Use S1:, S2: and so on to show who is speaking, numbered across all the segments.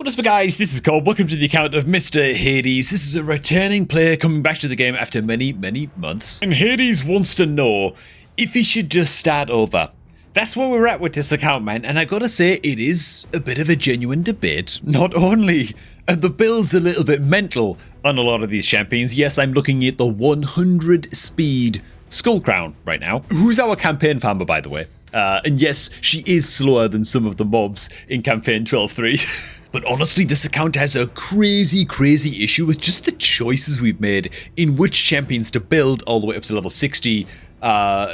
S1: What is up guys, this is Cole, welcome to the account of Mr. Hades. This is a returning player coming back to the game after many months. And Hades wants to know if he should just start over. That's where we're at with this account, man, and I gotta say, it is a bit of a genuine debate. Not only are the builds a little bit mental on a lot of these champions, yes, I'm looking at the 100 speed Skull Crown right now. Who's our campaign farmer, by the way? And yes, she is slower than some of the mobs in campaign 12.3. But honestly, this account has a crazy issue with just the choices we've made in which champions to build all the way up to level 60,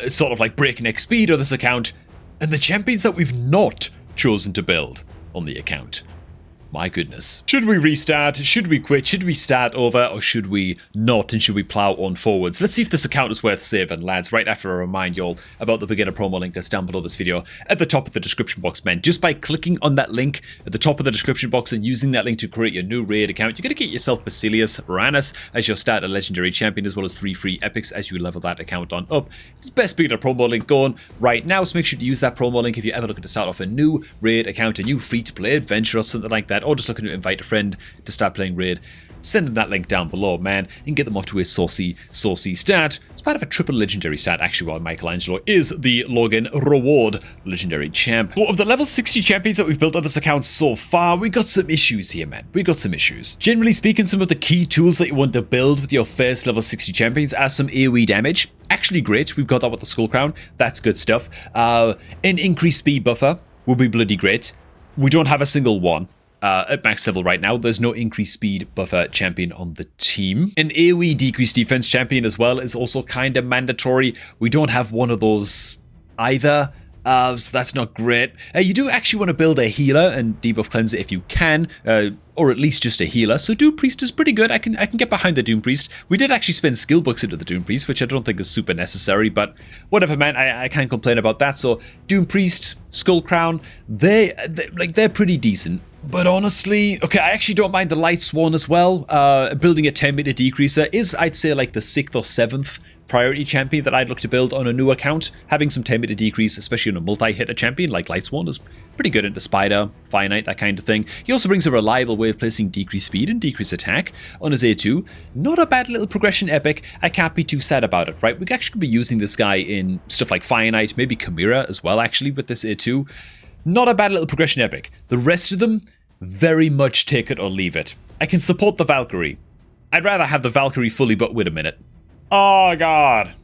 S1: sort of like breakneck speed on this account, and the champions that we've not chosen to build on the account. My goodness. Should we restart? Should we quit? Should we start over? Or should we not? And should we plow on forwards? Let's see if this account is worth saving, lads. Right after I remind y'all about the beginner promo link that's down below this video at the top of the description box, man. Just by clicking on that link at the top of the description box and using that link to create your new raid account, you're going to get yourself Basilius Varanus as your starter legendary champion, as well as 3 free epics as you level that account on up. It's the best beginner promo link going right now, so make sure to use that promo link if you're ever looking to start off a new raid account, a new free-to-play adventure or something like that, or just looking to invite a friend to start playing raid. Send them that link down below, man, and get them off to a saucy start. It's part of a triple legendary start, actually, while Michelangelo is the Logan Reward legendary champ. So of the level 60 champions that we've built on this account so far, we got some issues here, man. We got some issues. Generally speaking, some of the key tools that you want to build with your first level 60 champions are some AoE damage. Actually great, we've got that with the Skull Crown. That's good stuff. An increased speed buffer would be bloody great. We don't have a single one. At max level right now. There's no increased speed buffer champion on the team. An AoE decreased defense champion as well is also kind of mandatory. We don't have one of those either, so that's not great. You do actually want to build a healer and debuff cleanser if you can, or at least just a healer. So Doom Priest is pretty good. I can get behind the Doom Priest. We did actually spend skill books into the Doom Priest, which I don't think is super necessary, but whatever, man. I can't complain about that. So Doom Priest, Skull Crown, they're pretty decent. But honestly, okay, I actually don't mind the Light Sworn as well. Building a 10-meter decreaser is, I'd say, like the 6th or 7th priority champion that I'd look to build on a new account. Having some 10-meter decrease, especially on a multi-hitter champion like Light Sworn, is pretty good into Spider, Finite, that kind of thing. He also brings a reliable way of placing decreased speed and decreased attack on his A2. Not a bad little progression epic. I can't be too sad about it, right? We actually could be using this guy in stuff like Finite, maybe Chimera as well, actually, with this A2. Not a bad little progression epic. The rest of them, very much take it or leave it. I can support the Valkyrie. I'd rather have the Valkyrie fully, but wait a minute. Oh god.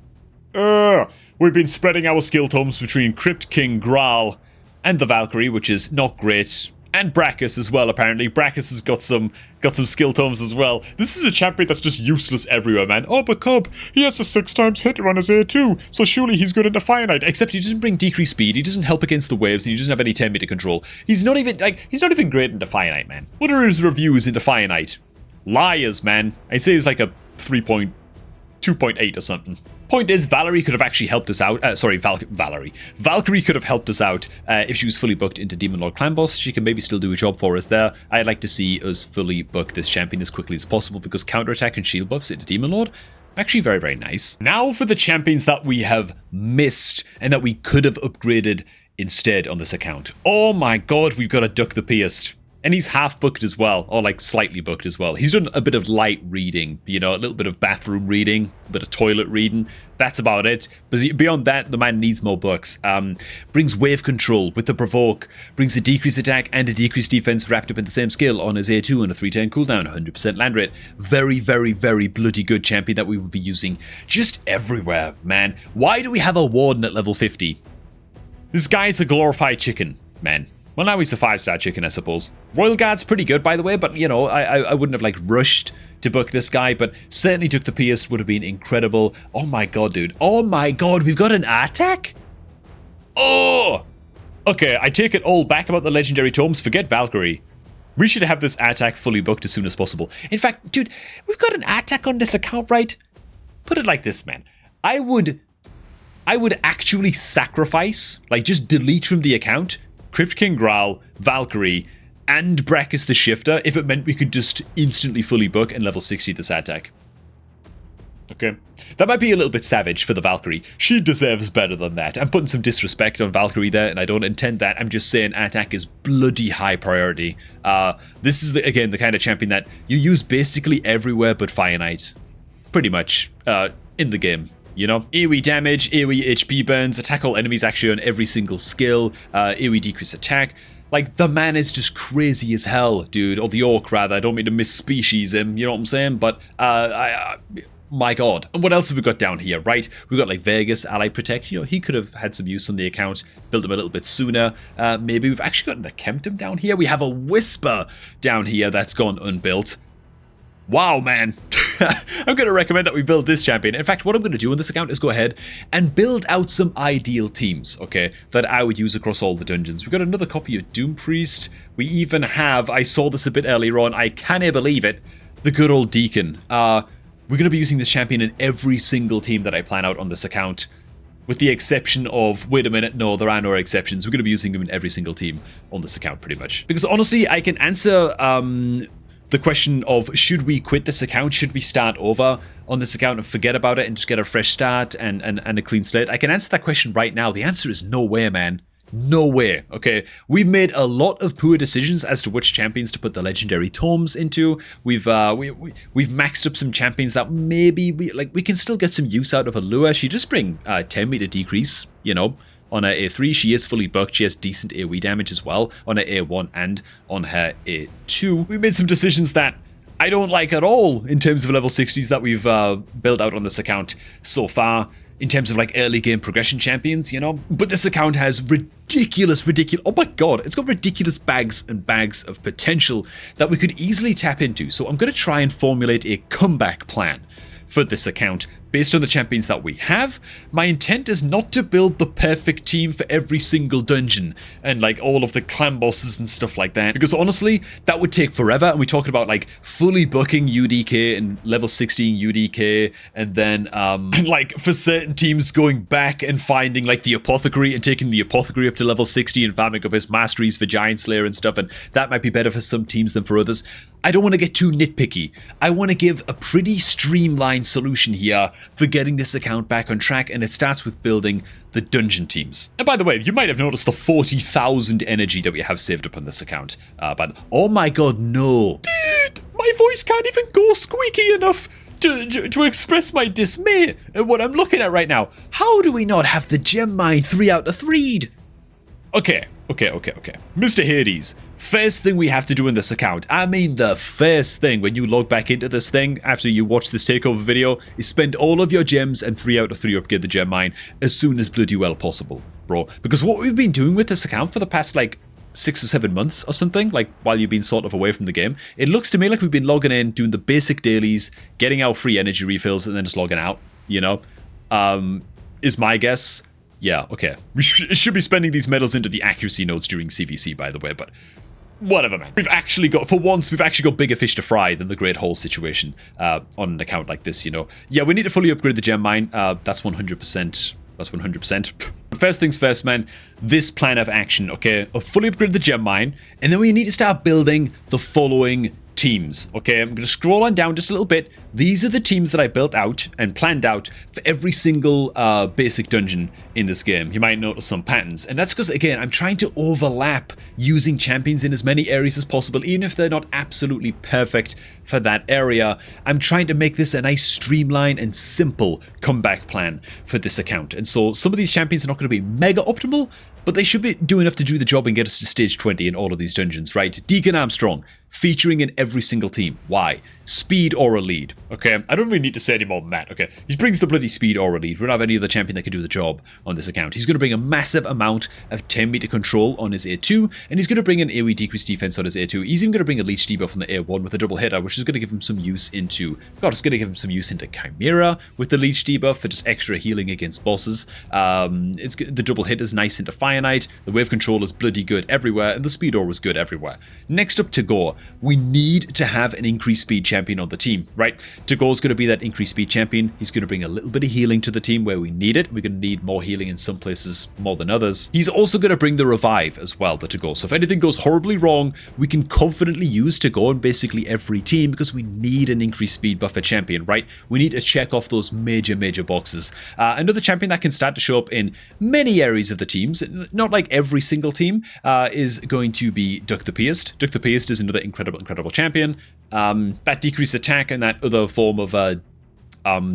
S1: We've been spreading our skill tomes between Crypt King Graal and the Valkyrie, which is not great. And Brachus as well, apparently. Brachus has got some skill tomes as well. This is a champion that's just useless everywhere, man. Oh, but Cub, he has a 6 times hitter on his A2, so surely he's good into Finite. Except he doesn't bring decreased speed, he doesn't help against the waves, and he doesn't have any 10-meter control. He's not even great into Finite, man. What are his reviews into Finite? Liars, man. I'd say he's like a 3.2.8 or something. Point is, Valerie could have actually helped us out. Valkyrie could have helped us out if she was fully booked into Demon Lord Clan Boss. She can maybe still do a job for us there. I'd like to see us fully book this champion as quickly as possible because counterattack and shield buffs into Demon Lord actually very nice. Now for the champions that we have missed and that we could have upgraded instead on this account. Oh my god, we've got a Duck the Pierced. And he's half booked as well, or like slightly booked as well. He's done a bit of light reading, you know, a little bit of bathroom reading, a bit of toilet reading. That's about it. But beyond that, the man needs more books. Brings wave control with the provoke. Brings a decreased attack and a decreased defense wrapped up in the same skill on his A2 and a 3-turn cooldown, 100% land rate. Very bloody good champion that we will be using just everywhere, man. Why do we have a Warden at level 50? This guy's a glorified chicken, man. Well, now he's a 5-star chicken, I suppose. Royal Guard's pretty good, by the way, but, you know, I wouldn't have, like, rushed to book this guy, but certainly Duck the Pierced would have been incredible. Oh my god, dude. Oh my god, we've got an attack? Oh! Okay, I take it all back about the legendary tomes. Forget Valkyrie. We should have this attack fully booked as soon as possible. In fact, dude, we've got an attack on this account, right? Put it like this, man. I would actually sacrifice, like, just delete from the account Crypt King Graal, Valkyrie, and Brachus the Shifter if it meant we could just instantly fully book and level 60 this attack. Okay, that might be a little bit savage for the Valkyrie. She deserves better than that. I'm putting some disrespect on Valkyrie there, and I don't intend that. I'm just saying attack is bloody high priority. This is, again, the kind of champion that you use basically everywhere but Fire Knight. Pretty much in the game. You know, AoE damage, AoE HP burns, attack all enemies actually on every single skill, AoE decrease attack. Like, the man is just crazy as hell, dude. Or the orc, rather. I don't mean to misspecies him, you know what I'm saying? But, my god. And what else have we got down here, right? We've got, like, Vegas, Ally Protect. You know, he could have had some use on the account, built him a little bit sooner. Maybe we've actually got an Akemptum down here. We have a Whisper down here that's gone unbuilt. Wow, man. I'm going to recommend that we build this champion. In fact, what I'm going to do on this account is go ahead and build out some ideal teams, okay, that I would use across all the dungeons. We've got another copy of Doom Priest. We even have, I saw this a bit earlier on, I can't believe it, the good old Deacon. We're going to be using this champion in every single team that I plan out on this account. With the exception of, wait a minute, no, there are no exceptions. We're going to be using him in every single team on this account, pretty much. Because honestly, I can answer the question of, should we quit this account? Should we start over on this account and forget about it and just get a fresh start and a clean slate? I can answer that question right now. The answer is no way, man. No way, okay? We've made a lot of poor decisions as to which champions to put the legendary tomes into. We've maxed up some champions that maybe we can still get some use out of Allure. She does bring 10 meter decrease, you know, on her A3. She is fully bucked. She has decent AoE damage as well on her A1 and on her A2. We made some decisions that I don't like at all in terms of level 60s that we've built out on this account so far, in terms of like early game progression champions, you know. But this account has ridiculous, oh my god, it's got ridiculous bags and bags of potential that we could easily tap into. So I'm going to try and formulate a comeback plan for this account based on the champions that we have. My intent is not to build the perfect team for every single dungeon and like all of the clan bosses and stuff like that, because honestly that would take forever. And we're talking about like fully booking UDK and level 16 UDK, and then and like for certain teams going back and finding like the apothecary and taking the apothecary up to level 60 and farming up his masteries for Giant Slayer and stuff, and that might be better for some teams than for others. I don't want to get too nitpicky. I want to give a pretty streamlined solution here for getting this account back on track, and it starts with building the dungeon teams. And by the way, you might have noticed the 40,000 energy that we have saved up on this account. Oh my god, no. Dude, my voice can't even go squeaky enough to express my dismay at what I'm looking at right now. How do we not have the gem mine 3 out of 3'd? Okay. Mr. Hades, first thing we have to do in this account, I mean the first thing when you log back into this thing after you watch this takeover video, is spend all of your gems and 3 out of 3 upgrade the gem mine as soon as bloody well possible, bro. Because what we've been doing with this account for the past like 6 or 7 months or something, like while you've been sort of away from the game, it looks to me like we've been logging in, doing the basic dailies, getting our free energy refills, and then just logging out, you know, is my guess. Yeah, okay. We should be spending these medals into the accuracy nodes during CVC, by the way, but whatever, man. We've actually got, for once, we've actually got bigger fish to fry than the Great Hole situation on an account like this, you know. Yeah, we need to fully upgrade the gem mine. That's 100%. That's 100%. First things first, man, this plan of action, okay? Fully upgrade the gem mine, and then we need to start building the following teams, okay? I'm going to scroll on down just a little bit. These are the teams that I built out and planned out for every single basic dungeon in this game. You might notice some patterns, and that's because, again, I'm trying to overlap using champions in as many areas as possible, even if they're not absolutely perfect for that area. I'm trying to make this a nice streamlined and simple comeback plan for this account. And so some of these champions are not going to be mega optimal, but they should be do enough to do the job and get us to stage 20 in all of these dungeons, right? Deacon Armstrong, featuring in every single team. Why? Speed or a lead, okay? I don't really need to say any more than that, okay? He brings the bloody speed or a lead. We don't have any other champion that can do the job on this account. He's going to bring a massive amount of 10 meter control on his A2, and he's going to bring an AoE decrease defense on his A2. He's even going to bring a leech debuff on the A1 with a double hitter, which is going to give him some use into... God, it's going to give him some use into Chimera with the leech debuff for just extra healing against bosses. The double hit is nice into Fire Knight. The wave control is bloody good everywhere, and the speed ore was good everywhere. Next up, Takeover. we need to have an increased speed champion on the team, right? Takeover's going to be that increased speed champion. He's going to bring a little bit of healing to the team where we need it. We're going to need more healing in some places more than others. He's also going to bring the revive as well, the Takeover. So if anything goes horribly wrong, we can confidently use Takeover on basically every team because we need an increased speed buffer champion, right? We need to check off those major boxes. Another champion that can start to show up in many areas of the teams, not like every single team, is going to be Duck the Pierced. Duck the Pierced is another incredible champion. That decreased attack and that other form of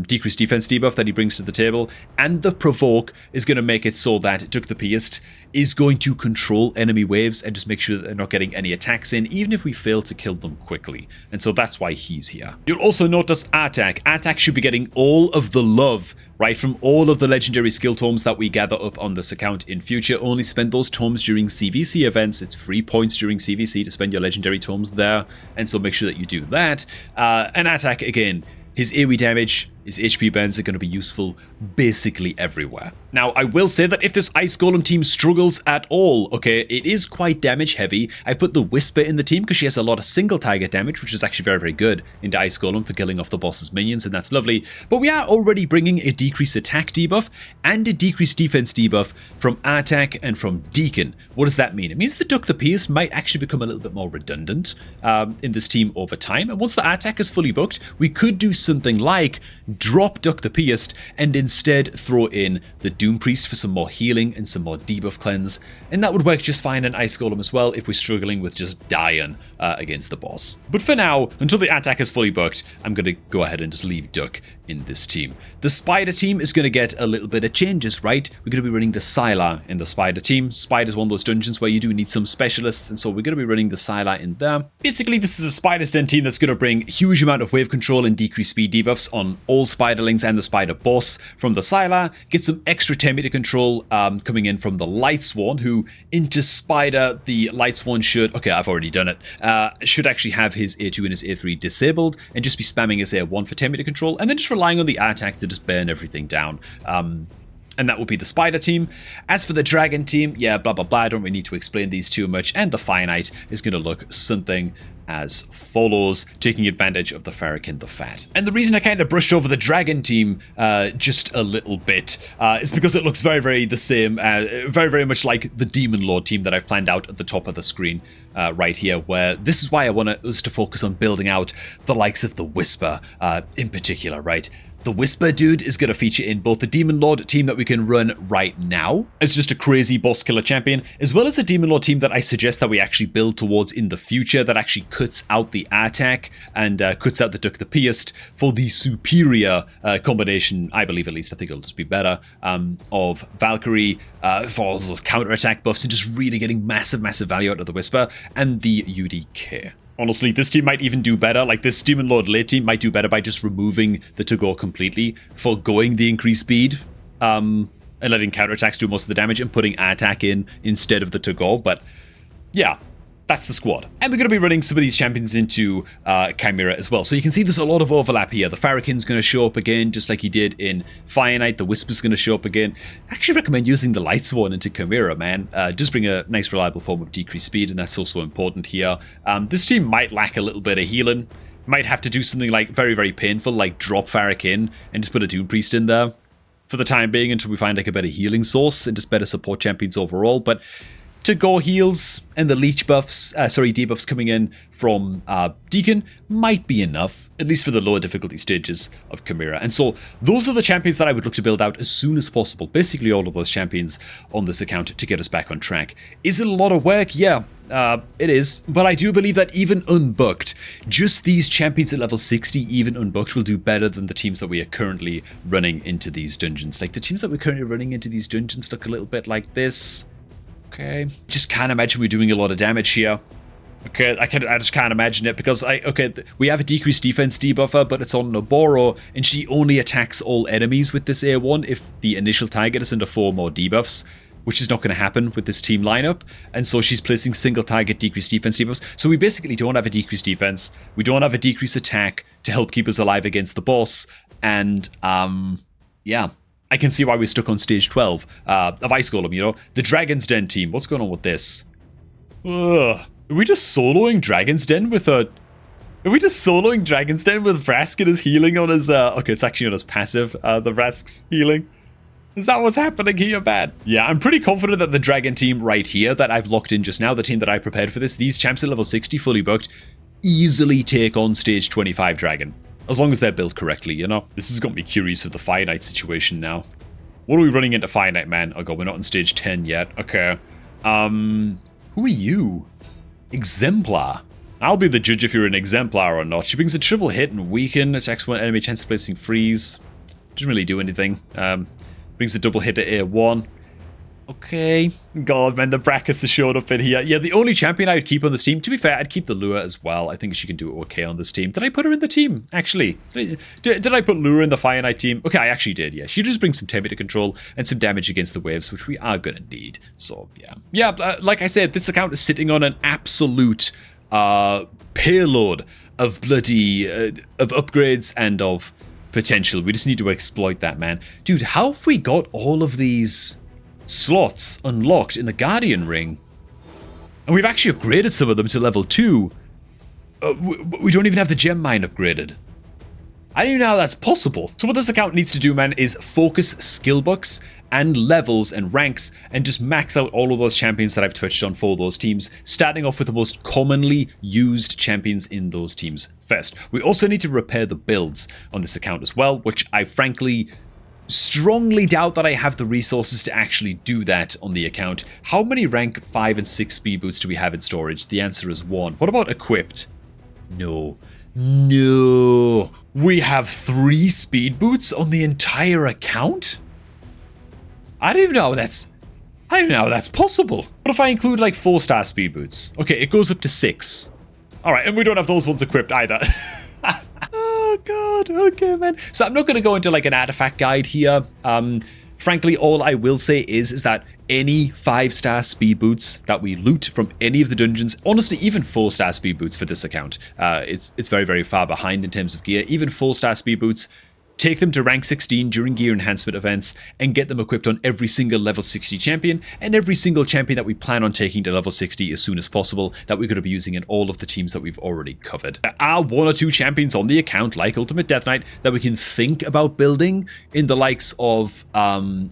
S1: decreased defense debuff that he brings to the table, and the provoke is going to make it so that Duck the Pierced is going to control enemy waves and just make sure that they're not getting any attacks in, even if we fail to kill them quickly. And so that's why he's here. You'll also notice Artak. Artak should be getting all of the love, right, from all of the legendary skill tomes that we gather up on this account in future. Only spend those tomes during CVC events. It's free points during CVC to spend your legendary tomes there, and so make sure that you do that. And Artak, again, his AoE damage, his HP bends are going to be useful basically everywhere. Now, I will say that if this Ice Golem team struggles at all, okay, it is quite damage heavy. I put the Whisper in the team because she has a lot of single target damage, which is actually very good into Ice Golem for killing off the boss's minions, and that's lovely. But we are already bringing a decreased attack debuff and a decreased defense debuff from Artak and from Deacon. What does that mean? It means the Duck the Pierce might actually become a little bit more redundant in this team over time. And once the Artak is fully booked, we could do something like drop Duck the Pierced and instead throw in the Doom Priest for some more healing and some more debuff cleanse, and that would work just fine in Ice Golem as well if we're struggling with just dying against the boss. But for now, until the attack is fully booked, I'm going to go ahead and just leave Duck in this team. The Spider team is going to get a little bit of changes, right? We're going to be running the Sylar in the Spider team. Spider is one of those dungeons where you do need some specialists, and so we're going to be running the Sylar in there. Basically, this is a Spider's Den team that's going to bring huge amount of wave control and decreased speed debuffs on all Spiderlings and the Spider boss from the Sylar. Get some extra 10 meter control coming in from the Lightsworn, who into Spider, the Lightsworn should, okay, I've already done it, should actually have his A2 and his A3 disabled and just be spamming his A1 for 10 meter control, and then just relying on the attack to just burn everything down. And that will be the Spider team. As for the Dragon team, yeah, blah, blah, blah. I don't really need to explain these too much. And the Fire Knight is going to look something as follows, taking advantage of the Farrakhan the Fat. And the reason I kind of brushed over the Dragon team just a little bit is because it looks very the same, very much like the Demon Lord team that I've planned out at the top of the screen right here, where this is why I want us to focus on building out the likes of the Whisper in particular, right? The Whisper dude is going to feature in both the Demon Lord team that we can run right now as just a crazy boss killer champion, as well as a Demon Lord team that I suggest that we actually build towards in the future that actually cuts out the attack and cuts out the Duck the Pierced for the superior combination, I believe at least, I think it'll just be better, of Valkyrie for all those counter-attack buffs and just really getting massive value out of the Whisper and the UDK. Honestly, this team might even do better. Like, this Demon Lord late team might do better by just removing the to-go completely, foregoing the increased speed, and letting counterattacks do most of the damage and putting attack in instead of the to-go. But yeah, that's the squad. And we're going to be running some of these champions into Chimera as well. So you can see there's a lot of overlap here. The Farrakhan's going to show up again, just like he did in Fire Knight. The Whisper's going to show up again. I actually recommend using the Lightsworn into Chimera, man. Just bring a nice, reliable form of decreased speed, and that's also important here. This team might lack a little bit of healing. Might have to do something like very painful, like drop Farrakhan and just put a Doom Priest in there for the time being until we find like a better healing source and just better support champions overall. But to-go heals and the leech buffs, debuffs coming in from Deacon might be enough, at least for the lower difficulty stages of Chimera. And so those are the champions that I would look to build out as soon as possible. Basically all of those champions on this account to get us back on track. Is it a lot of work? Yeah. It is, but I do believe that even unbooked, just these champions at level 60, even unbooked, will do better than the teams that we are currently running into these dungeons. Like, the teams that we're currently running into these dungeons look a little bit like this. Okay, just can't imagine we're doing a lot of damage here. Okay, I just can't imagine it because we have a decreased defense debuffer, but it's on Noboro, and she only attacks all enemies with this A1 if the initial target is under 4 more debuffs, which is not going to happen with this team lineup. And so she's placing single target decreased defense debuffs. So we basically don't have a decreased defense. We don't have a decreased attack to help keep us alive against the boss. And yeah, I can see why we're stuck on stage 12 of Ice Golem, you know. The Dragon's Den team, what's going on with this? Ugh. Are we just soloing Dragon's Den with a... Are we just soloing Dragon's Den with Vrask and his healing on his... Okay, it's actually on his passive, the Vrask's healing. Is that what's happening here, man? Yeah, I'm pretty confident that the Dragon team right here that I've locked in just now, the team that I prepared for this, these champs at level 60, fully booked, easily take on stage 25 Dragon. As long as they're built correctly, you know? This has got me curious of the Fire Knight situation now. What are we running into Fire Knight, man? Oh god, we're not on stage 10 yet. Okay. Who are you? Exemplar. I'll be the judge if you're an Exemplar or not. She brings a triple hit and weaken. Attacks one enemy, chance of placing freeze. Doesn't really do anything. Brings a double hit at A1. Okay. God, man, the Brackus has showed up in here. Yeah, the only champion I would keep on this team, to be fair, I'd keep the Lure as well. I think she can do okay on this team. Did I put her in the team, actually? Did I put Lure in the Fire Knight team? Okay, I actually did, yeah. She just brings some temperature control and some damage against the waves, which we are going to need. So, yeah. Yeah, like I said, this account is sitting on an absolute payload of bloody... of upgrades and of potential. We just need to exploit that, man. Dude, how have we got all of these slots unlocked in the Guardian Ring? And we've actually upgraded some of them to level 2. We don't even have the gem mine upgraded. I don't even know how that's possible. So what this account needs to do, man, is focus skill books and levels and ranks and just max out all of those champions that I've touched on for those teams, starting off with the most commonly used champions in those teams first. We also need to repair the builds on this account as well, which I frankly strongly doubt that I have the resources to actually do that on the account. How many rank 5 and 6 speed boots do we have in storage? The answer is 1. What about equipped? No. No. We have 3 speed boots on the entire account? I don't even know how that's possible. What if I include like 4-star speed boots? Okay, it goes up to 6. Alright, and we don't have those ones equipped either. Oh god, okay, man. So I'm not going to go into like an artifact guide here. Frankly, all I will say is that any 5-star speed boots that we loot from any of the dungeons, honestly, even 4-star speed boots for this account, it's very, very far behind in terms of gear. Even 4-star speed boots, take them to rank 16 during gear enhancement events and get them equipped on every single level 60 champion and every single champion that we plan on taking to level 60 as soon as possible that we're going to be using in all of the teams that we've already covered. There are 1 or 2 champions on the account like Ultimate Death Knight that we can think about building in the likes of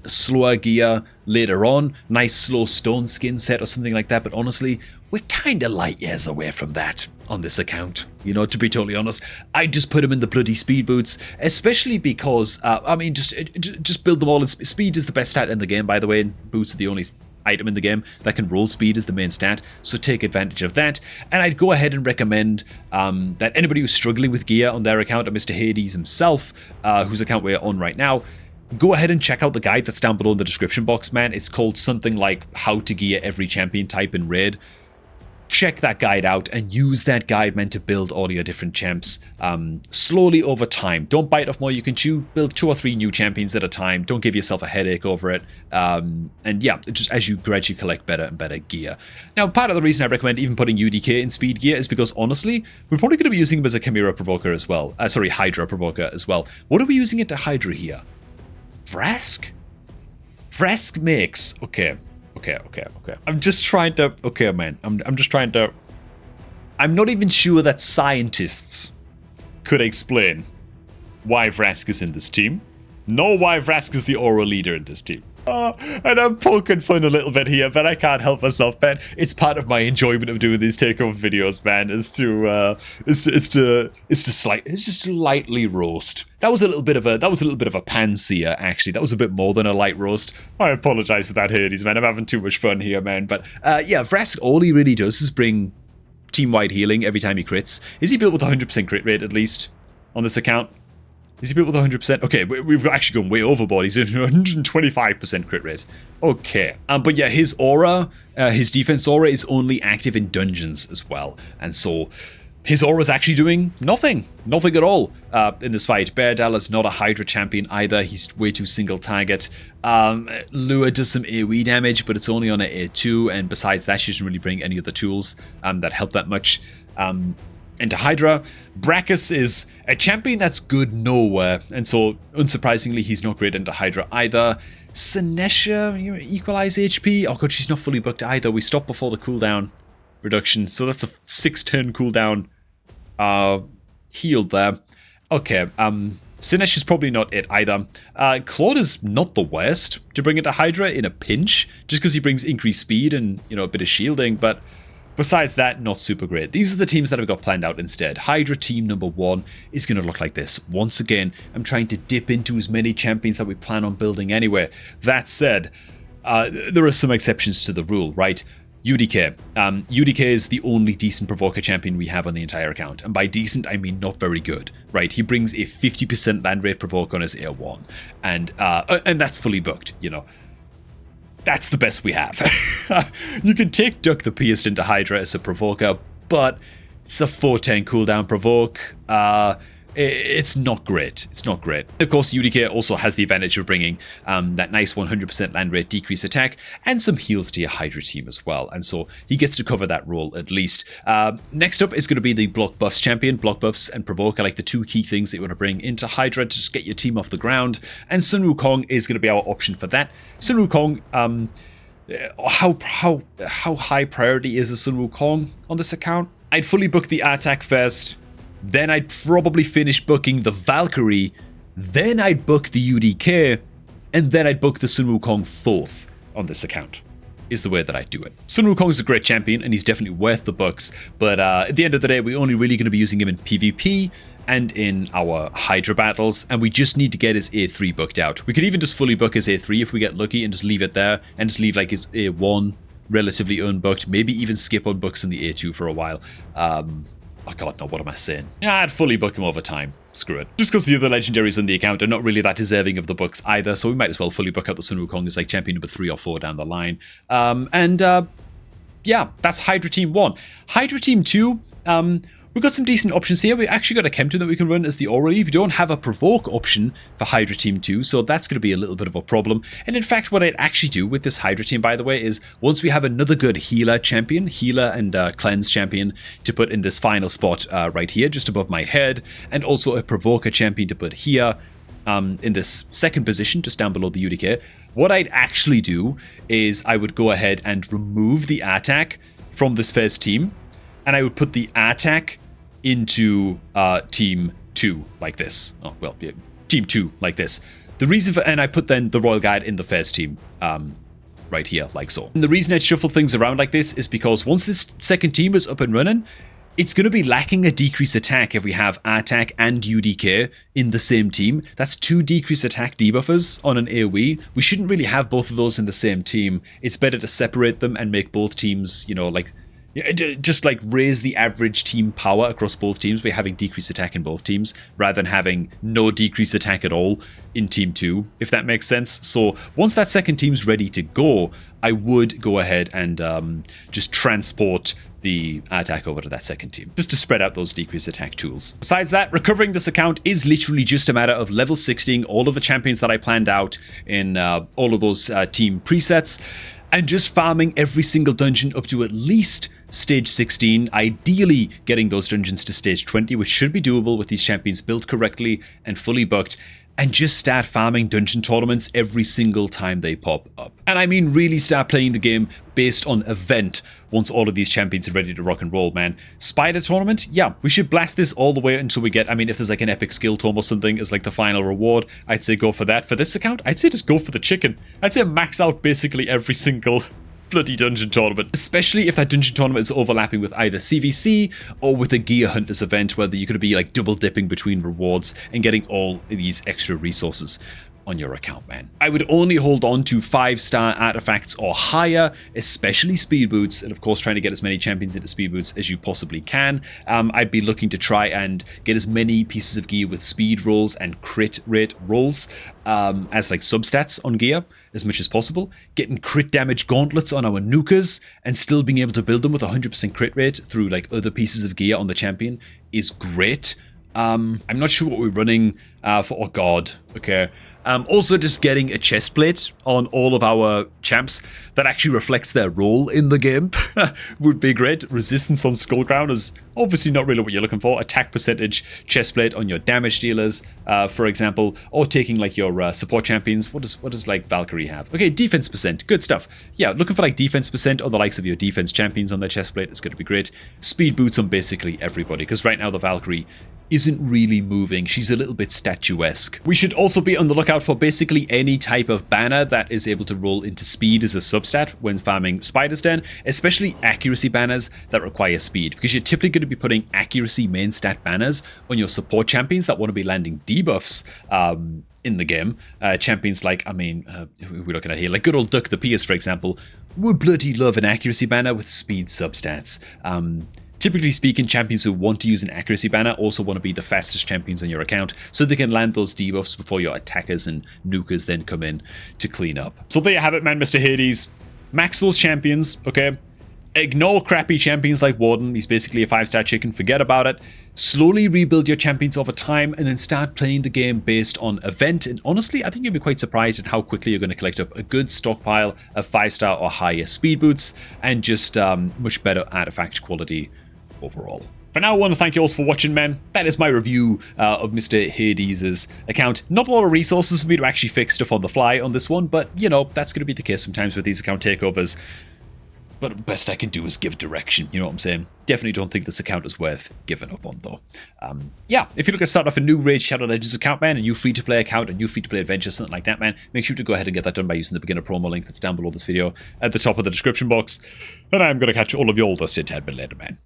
S1: slower gear later on, nice slow stone skin set or something like that, but honestly, we're kind of light years away from that on this account. You know, to be totally honest, I just put them in the bloody speed boots, especially because, I mean, just build them all in speed is the best stat in the game, by the way, and boots are the only item in the game that can roll speed as the main stat, so take advantage of that. And I'd go ahead and recommend that anybody who's struggling with gear on their account, or Mr. Hades himself, whose account we're on right now, go ahead and check out the guide that's down below in the description box, man. It's called something like How to Gear Every Champion Type in Raid. Check that guide out and use that guide, man, to build all your different champs slowly over time. Don't bite off more you can chew. Build 2 or 3 new champions at a time. Don't give yourself a headache over it. And yeah, just as you gradually collect better and better gear. Now, part of the reason I recommend even putting UDK in speed gear is because, honestly, we're probably going to be using him as a Chimera Provoker as well. Sorry, Hydra Provoker as well. What are we using it to Hydra here? Vrask? Vrask makes... Okay. I'm just trying to... Okay, man. I'm just trying to... I'm not even sure that scientists could explain why Vrask is in this team, nor why Vrask is the aura leader in this team. And I'm poking fun a little bit here, but I can't help myself, man. It's part of my enjoyment of doing these takeover videos, man, is to slightly roast. That was a little bit of a panseer, actually. That was a bit more than a light roast. I apologize for that, Hades, man. I'm having too much fun here, man. But yeah, Vrask, all he really does is bring team-wide healing every time he crits. Is he built with 100% crit rate, at least, on this account? Is he built with 100%? Okay, we've actually gone way overboard. He's in 125% crit rate. Okay. But yeah, his aura, his defense aura is only active in dungeons as well. And so his aura is actually doing nothing. Nothing at all in this fight. Beardal is not a Hydra champion either. He's way too single target. Lua does some AoE damage, but it's only on a 2. And besides that, she doesn't really bring any other tools that help that much. Into Hydra, Brackus is a champion that's good nowhere, and so unsurprisingly he's not great into Hydra either. Sinesha, equalize HP. Oh god, she's not fully booked either. We stopped before the cooldown. reduction. So that's a 6-turn cooldown healed there. Okay, Sinesh is probably not it either. Claude is not the worst to bring into Hydra in a pinch, just because he brings increased speed and, you know, a bit of shielding, but besides that, not super great. These are the teams that I've got planned out instead. Hydra team number 1 is going to look like this. Once again, I'm trying to dip into as many champions that we plan on building anyway. That said, there are some exceptions to the rule, right? UDK. UDK is the only decent Provoker champion we have on the entire account. And by decent, I mean not very good, right? He brings a 50% land rate Provoker on his Air 1. And that's fully booked, you know. That's the best we have. You can take Duck the Pierced into Hydra as a Provoker, but it's a 4-10 cooldown Provoke. It's not great. It's not great. Of course, UDK also has the advantage of bringing that nice 100% land rate decrease attack and some heals to your Hydra team as well. And so he gets to cover that role at least. Next up is going to be the block buffs champion. Block buffs and Provoke are like the two key things that you want to bring into Hydra to just get your team off the ground. And Sun Wukong is going to be our option for that. Sun Wukong, how high priority is a Sun Wukong on this account? I'd fully book the attack first. Then I'd probably finish booking the Valkyrie, then I'd book the UDK, and then I'd book the Sun Wukong 4th on this account, is the way that I do it. Sun Wukong is a great champion, and he's definitely worth the bucks, but at the end of the day, we're only really going to be using him in PvP and in our Hydra battles, and we just need to get his A3 booked out. We could even just fully book his A3 if we get lucky and just leave it there, and just leave like his A1 relatively unbooked, maybe even skip on books in the A2 for a while. Oh god, no, what am I saying? Yeah, I'd fully book him over time. Screw it. Just because the other legendaries on the account are not really that deserving of the books either, so we might as well fully book out the Sun Wukong as like champion number 3 or 4 down the line. Yeah, that's Hydra Team 1. Hydra Team 2, we've got some decent options here. We actually got a Chemton that we can run as the Orally. We don't have a Provoke option for Hydra Team 2, so that's going to be a little bit of a problem. And in fact, what I'd actually do with this Hydra team, by the way, is once we have another good healer champion, healer and cleanse champion to put in this final spot right here, just above my head, and also a Provoker champion to put here in this second position, just down below the UDK, what I'd actually do is I would go ahead and remove the attack from this first team, and I would put the attack into team 2 like this. Oh, well, yeah, team 2 like this. The reason for, and I put then the Royal Guard in the first team right here, like so. And the reason I'd shuffle things around like this is because once this second team is up and running, it's going to be lacking a decrease attack if we have attack and UDK in the same team. That's 2 decrease attack debuffers on an AoE. We shouldn't really have both of those in the same team. It's better to separate them and make both teams, you know, like, just like raise the average team power across both teams by having decreased attack in both teams rather than having no decreased attack at all in team 2, if that makes sense. So once that second team's ready to go, I would go ahead and just transport the attack over to that second team, just to spread out those decreased attack tools. Besides that, recovering this account is literally just a matter of level 60ing all of the champions that I planned out in all of those team presets, and just farming every single dungeon up to at least stage 16, ideally getting those dungeons to stage 20, which should be doable with these champions built correctly and fully booked, and just start farming dungeon tournaments every single time they pop up. And I mean really start playing the game based on event once all of these champions are ready to rock and roll, man. Spider tournament? Yeah, we should blast this all the way until we get, I mean, if there's like an epic skill tome or something as like the final reward, I'd say go for that. For this account, I'd say just go for the chicken. I'd say max out basically every single bloody dungeon tournament, especially if that dungeon tournament is overlapping with either CVC or with a Gear Hunters event where you could be like double dipping between rewards and getting all these extra resources on your account, man. I would only hold on to 5-star artifacts or higher, especially speed boots, and of course trying to get as many champions into speed boots as you possibly can. I'd be looking to try and get as many pieces of gear with speed rolls and crit rate rolls as like substats on gear as much as possible. Getting crit damage gauntlets on our nukers and still being able to build them with 100% crit rate through like other pieces of gear on the champion is great. I'm not sure what we're running for, oh god, okay. Also, just getting a chest plate on all of our champs that actually reflects their role in the game would be great. Resistance on Skullcrown is obviously not really what you're looking for. Attack percentage chest plate on your damage dealers, for example, or taking like your support champions. What does like Valkyrie have? Okay, defense percent, good stuff. Yeah, looking for like defense percent on the likes of your defense champions on their chest plate is going to be great. Speed boots on basically everybody, because right now the Valkyrie isn't really moving. She's a little bit statuesque. We should also be on the lookout for basically any type of banner that is able to roll into speed as a substat when farming Spider's Den, especially accuracy banners that require speed, because you're typically going to be putting accuracy main stat banners on your support champions that want to be landing debuffs in the game. Champions like, who are we looking at here? Like good old Duck the Pierce, for example, would bloody love an accuracy banner with speed substats. Typically speaking, champions who want to use an accuracy banner also want to be the fastest champions on your account, so they can land those debuffs before your attackers and nukers then come in to clean up. So there you have it, man, Mr. Hades. Max those champions, okay? Ignore crappy champions like Warden. He's basically a 5-star chicken. Forget about it. Slowly rebuild your champions over time and then start playing the game based on event. And honestly, I think you'll be quite surprised at how quickly you're going to collect up a good stockpile of 5-star or higher speed boots and just much better artifact quality overall. For now, I want to thank you all for watching, man. That is my review of Mr. Hades' account. Not a lot of resources for me to actually fix stuff on the fly on this one, but, you know, that's going to be the case sometimes with these account takeovers. But the best I can do is give direction, you know what I'm saying? Definitely don't think this account is worth giving up on, though. Yeah, if you're looking to start off a new Raid Shadow Legends account, man, a new free-to-play account, a new free-to-play adventure, something like that, man, make sure to go ahead and get that done by using the beginner promo link that's down below this video at the top of the description box. And I'm going to catch all of you all dusty a tad bit later, man.